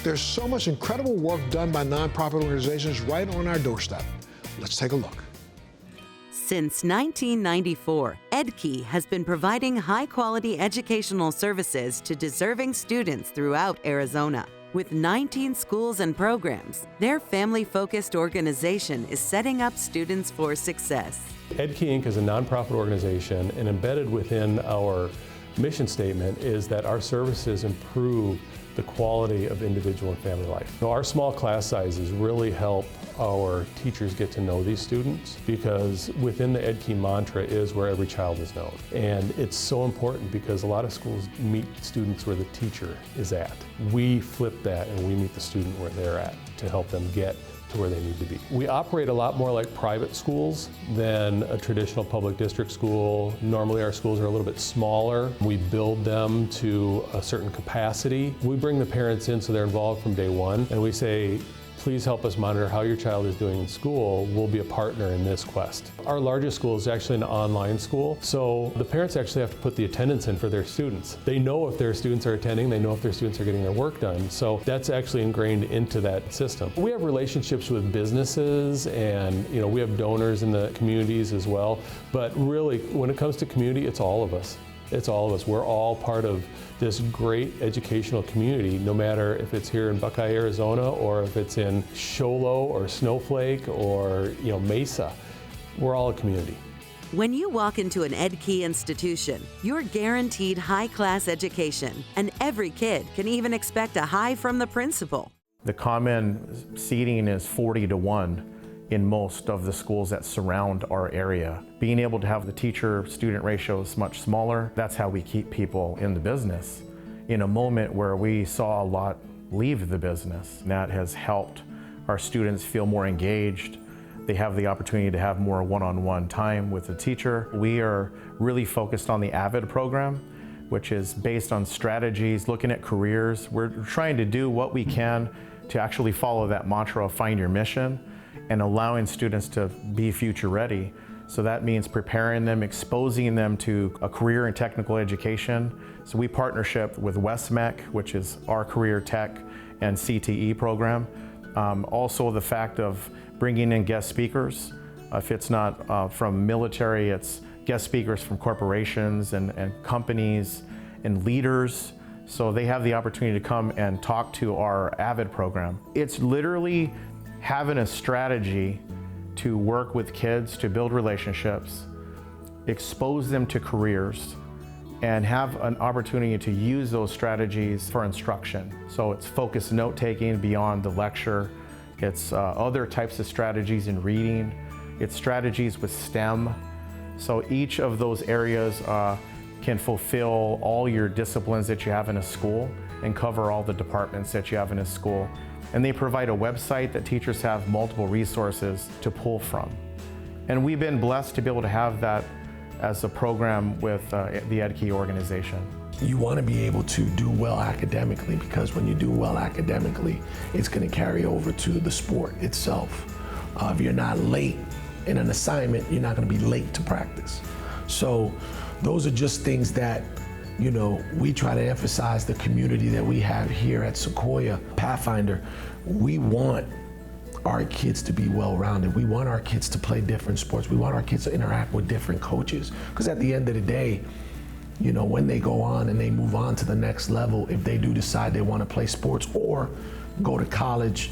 There's so much incredible work done by nonprofit organizations right on our doorstep. Let's take a look. Since 1994, Edkey has been providing high-quality educational services to deserving students throughout Arizona. With 19 schools and programs, their family-focused organization is setting up students for success. Edkey Inc. is a nonprofit organization, and embedded within our mission statement is that our services improve the quality of individual and family life. So our small class sizes really help our teachers get to know these students, because within the Edkey mantra is where every child is known. And it's so important because a lot of schools meet students where the teacher is at. We flip that and we meet the student where they're at to help them get to where they need to be. We operate a lot more like private schools than a traditional public district school. Normally our schools are a little bit smaller. We build them to a certain capacity. We bring the parents in so they're involved from day one, and we say, please help us monitor how your child is doing in school. We'll be a partner in this quest. Our largest school is actually an online school, so the parents actually have to put the attendance in for their students. They know if their students are attending, they know if their students are getting their work done, so that's actually ingrained into that system. We have relationships with businesses, and we have donors in the communities as well, but really when it comes to community, it's all of us. It's all of us. We're all part of this great educational community, no matter if it's here in Buckeye, Arizona, or if it's in Show Low or Snowflake or Mesa. We're all a community. When you walk into an Edkey institution, you're guaranteed high-class education, and every kid can even expect a high from the principal. The common seating is 40-1. In most of the schools that surround our area. Being able to have the teacher-student ratios much smaller, that's how we keep people in the business. In a moment where we saw a lot leave the business, that has helped our students feel more engaged. They have the opportunity to have more one-on-one time with the teacher. We are really focused on the AVID program, which is based on strategies, looking at careers. We're trying to do what we can to actually follow that mantra of find your mission, and allowing students to be future ready. So that means preparing them, exposing them to a career in technical education. So we partnership with WestMech, which is our career tech and CTE program. Also the fact of bringing in guest speakers. If it's not from military, it's guest speakers from corporations and companies and leaders. So they have the opportunity to come and talk to our AVID program. It's literally having a strategy to work with kids, to build relationships, expose them to careers, and have an opportunity to use those strategies for instruction. So it's focused note-taking beyond the lecture. It's other types of strategies in reading. It's strategies with STEM. So each of those areas can fulfill all your disciplines that you have in a school and cover all the departments that you have in a school. And they provide a website that teachers have multiple resources to pull from. And we've been blessed to be able to have that as a program with the Edkey organization. You want to be able to do well academically, because when you do well academically, it's going to carry over to the sport itself. If you're not late in an assignment, you're not going to be late to practice. So those are just things that we try to emphasize the community that we have here at Sequoia Pathfinder. We want our kids to be well-rounded. We want our kids to play different sports. We want our kids to interact with different coaches. Because at the end of the day, when they go on and they move on to the next level, if they do decide they want to play sports or go to college,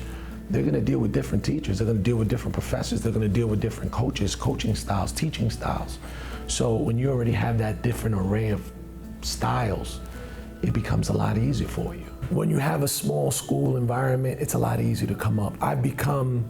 they're going to deal with different teachers. They're going to deal with different professors. They're going to deal with different coaches, coaching styles, teaching styles. So when you already have that different array of styles, it becomes a lot easier for you. When you have a small school environment, it's a lot easier to come up. I've become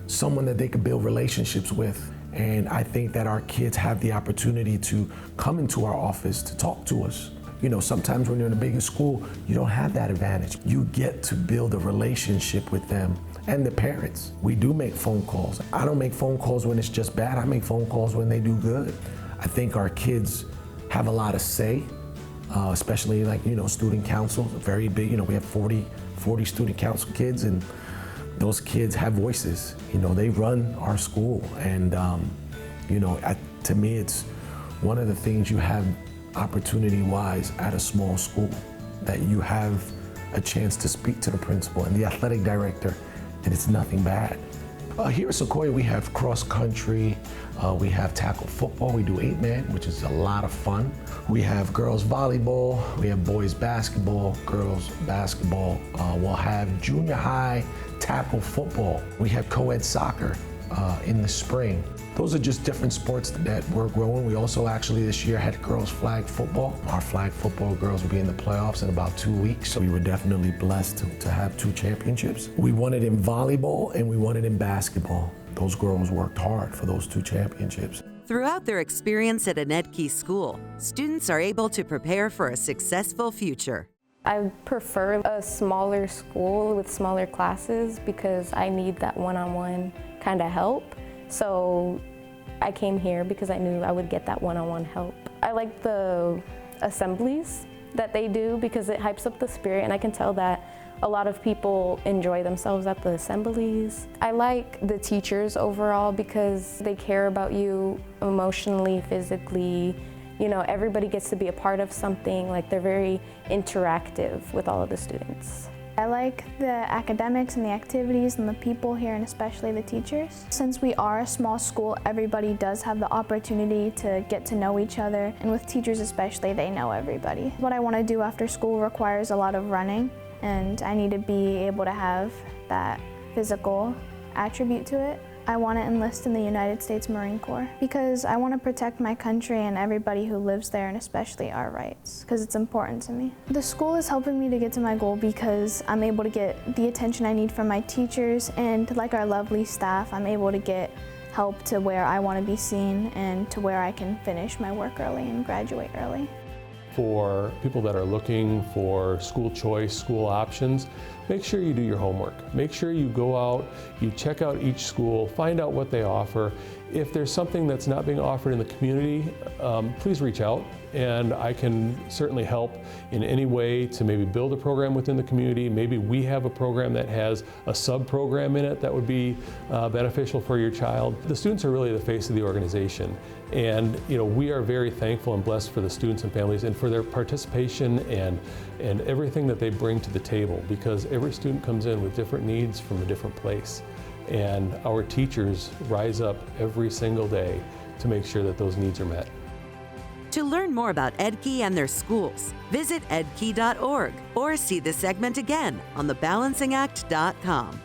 someone that they could build relationships with, and I think that our kids have the opportunity to come into our office to talk to us. Sometimes when you're in a bigger school, you don't have that advantage. You get to build a relationship with them and the parents. We do make phone calls. I don't make phone calls when it's just bad. I make phone calls when they do good. I think our kids have a lot of say, especially student council, very big. We have 40 student council kids, and those kids have voices. They run our school, and to me, it's one of the things you have opportunity-wise at a small school, that you have a chance to speak to the principal and the athletic director, and it's nothing bad. Here at Sequoia, we have cross country, we have tackle football, we do 8-man, which is a lot of fun. We have girls volleyball, we have boys basketball, girls basketball. We'll have junior high tackle football. We have co-ed soccer in the spring. Those are just different sports that we're growing. We also actually this year had girls flag football. Our flag football girls will be in the playoffs in about 2 weeks. So we were definitely blessed to have 2 championships. We won it in volleyball and we won it in basketball. Those girls worked hard for those 2 championships. Throughout their experience at an Edkey school, students are able to prepare for a successful future. I prefer a smaller school with smaller classes because I need that one-on-one kind of help. So I came here because I knew I would get that one-on-one help. I like the assemblies that they do because it hypes up the spirit, and I can tell that a lot of people enjoy themselves at the assemblies. I like the teachers overall because they care about you emotionally, physically. You know, everybody gets to be a part of something. Like, they're very interactive with all of the students. I like the academics and the activities and the people here, and especially the teachers. Since we are a small school, everybody does have the opportunity to get to know each other, and with teachers especially, they know everybody. What I want to do after school requires a lot of running, and I need to be able to have that physical attribute to it. I want to enlist in the United States Marine Corps because I want to protect my country and everybody who lives there, and especially our rights, because it's important to me. The school is helping me to get to my goal because I'm able to get the attention I need from my teachers, and like our lovely staff, I'm able to get help to where I want to be seen and to where I can finish my work early and graduate early. For people that are looking for school choice, school options, make sure you do your homework. Make sure you go out, you check out each school, find out what they offer. If there's something that's not being offered in the community, please reach out, and I can certainly help in any way to maybe build a program within the community. Maybe we have a program that has a sub-program in it that would be beneficial for your child. The students are really the face of the organization, and we are very thankful and blessed for the students and families and for their participation and everything that they bring to the table, because every student comes in with different needs from a different place. And our teachers rise up every single day to make sure that those needs are met. To learn more about Edkey and their schools, visit edkey.org or see this segment again on thebalancingact.com.